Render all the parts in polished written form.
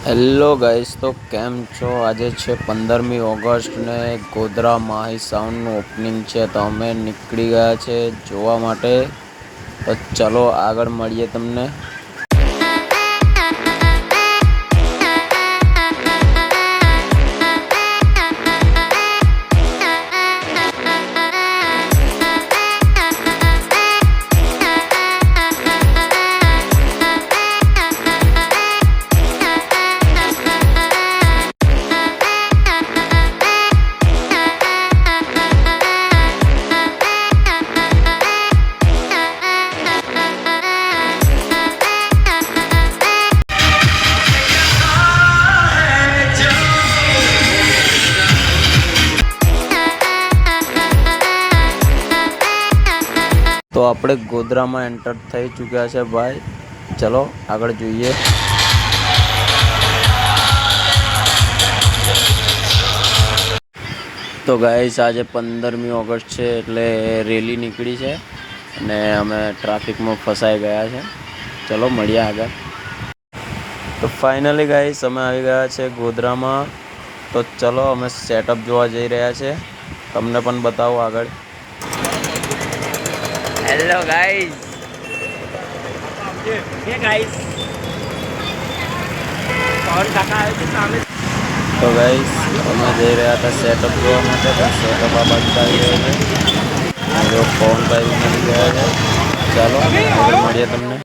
Hello guys, તો કેમ છો? આજે છે 15મી ઓગસ્ટ ને ગોધરા માહી સાઉન્ડનું ઓપનિંગ છે, તો અમે નીકળી ગયા છે જોવા માટે. તો ચલો આગળ મળીએ તમને. તો આપણે ગોધરામાં એન્ટર થઈ ચૂક્યા છે ભાઈ. ચલો આગળ જોઈએ. તો ગાઈસ, આજે 15મી ઓગસ્ટ છે એટલે રેલી નીકળી છે અને અમે ટ્રાફિકમાં ફસાઈ ગયા છે. ચલો મળીએ આગળ. તો ફાઇનલી ગાઈસ, અમે આવી ગયા છે ગોધરામાં. તો ચલો અમે સેટઅપ જોવા જઈ રહ્યા છે, તમને પણ બતાવો આગળ. Hello guys. તો ગાઈસ, અમે જઈ રહ્યા હતા સેટઅપ જોવા માટે, પણ સેટઅપ આ બાજુ આવી ગયો છે. જો ફોન ભાઈ મળી ગયા છે. ચાલો આગળ મળીએ તમને.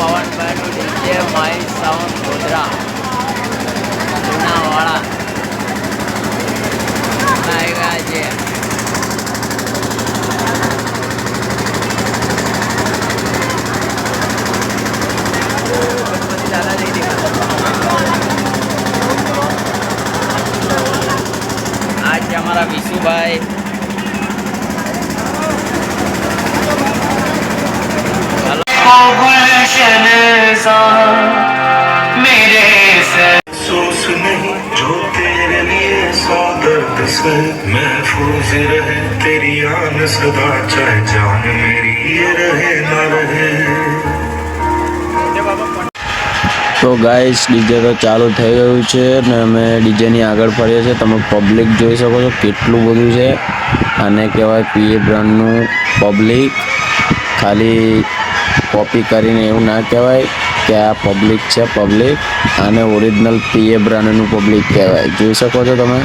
પવનભાઈનું ડીજે માહી સાઉન્ડ ગોધરા જૂનાવાળા આવી ગયા છે. આ છે અમારા વિશુભાઈ. मेरे से सोच नहीं जो तेरे लिए सौ दर्द से महफूज रहे तेरी आन सदा, चाहे जान मेरी ये रहे ना रहे. તો ગાઈસ, ડીજે તો ચાલુ થઈ ગયું છે ને અમે ડીજેની આગળ ફરીએ છીએ. તમે પબ્લિક જોઈ શકો છો કેટલું બધું છે. આને કહેવાય પીએ બ્રાન્ડનું પબ્લિક. ખાલી કોપી કરીને એવું ના કહેવાય કે આ પબ્લિક છે. પબ્લિક આને ઓરિજિનલ પીએ બ્રાન્ડનું પબ્લિક કહેવાય. જોઈ શકો છો તમે.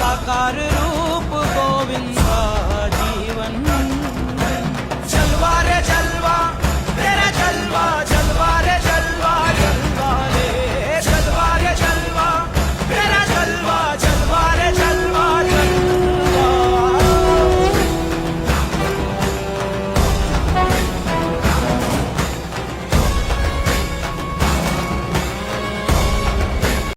साकार